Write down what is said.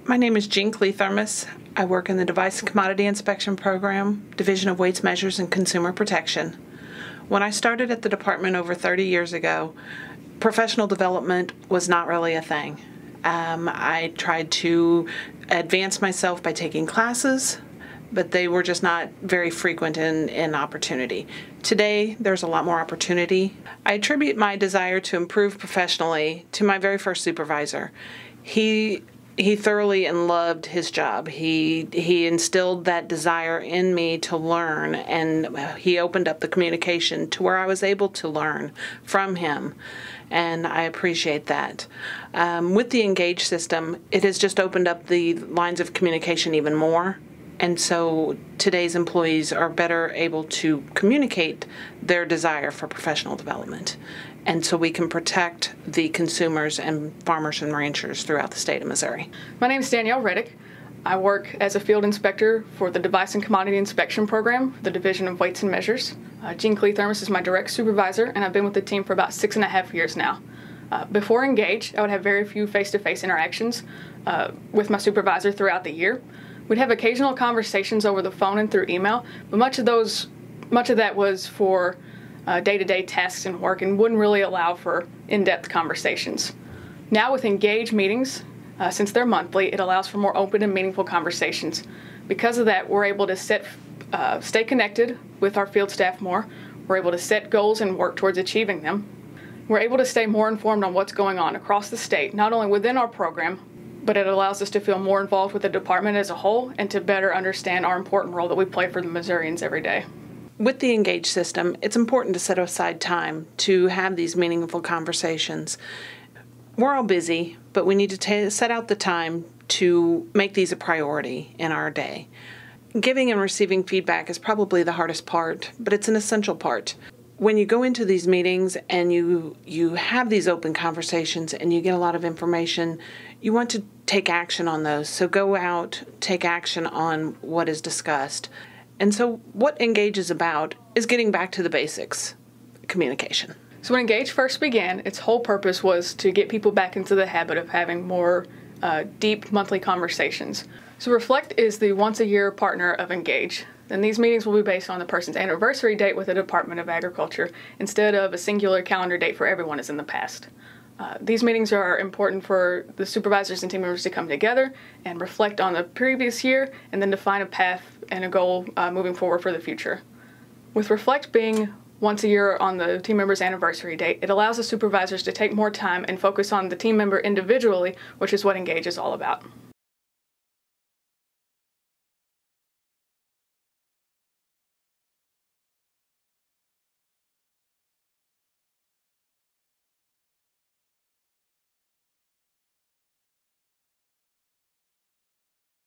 My name is Jean Kliethermes. I work in the Device and Commodity Inspection Program, Division of Weights, Measures, and Consumer Protection. When I started at the department over 30 years ago, professional development was not really a thing. I tried to advance myself by taking classes, but they were just not very frequent in opportunity. Today, there's a lot more opportunity. I attribute my desire to improve professionally to my very first supervisor. He thoroughly and loved his job. He instilled that desire in me to learn, and he opened up the communication to where I was able to learn from him, and I appreciate that. With the Engage system, it has just opened up the lines of communication even more, and so today's employees are better able to communicate their desire for professional development. And so we can protect the consumers and farmers and ranchers throughout the state of Missouri. My name is Danielle Reddick. I work as a field inspector for the Device and Commodity Inspection Program, the Division of Weights and Measures. Jean Kliethermes is my direct supervisor, and I've been with the team for about 6.5 years now. Before Engage, I would have very few face-to-face interactions with my supervisor throughout the year. We'd have occasional conversations over the phone and through email, but much of that was for day-to-day tasks and work and wouldn't really allow for in-depth conversations. Now with Engage meetings, since they're monthly, it allows for more open and meaningful conversations. Because of that, we're able to stay connected with our field staff more. We're able to set goals and work towards achieving them. We're able to stay more informed on what's going on across the state, not only within our program, but it allows us to feel more involved with the department as a whole and to better understand our important role that we play for the Missourians every day. With the Engage system, it's important to set aside time to have these meaningful conversations. We're all busy, but we need to set out the time to make these a priority in our day. Giving and receiving feedback is probably the hardest part, but it's an essential part. When you go into these meetings and you have these open conversations and you get a lot of information, you want to take action on those. So go out, take action on what is discussed. And so what Engage is about is getting back to the basics, communication. So when Engage first began, its whole purpose was to get people back into the habit of having more deep monthly conversations. So Reflect is the once-a-year partner of Engage, and these meetings will be based on the person's anniversary date with the Department of Agriculture instead of a singular calendar date for everyone as in the past. These meetings are important for the supervisors and team members to come together and reflect on the previous year and then define a path and a goal moving forward for the future. With Reflect being once a year on the team member's anniversary date, it allows the supervisors to take more time and focus on the team member individually, which is what Engage is all about.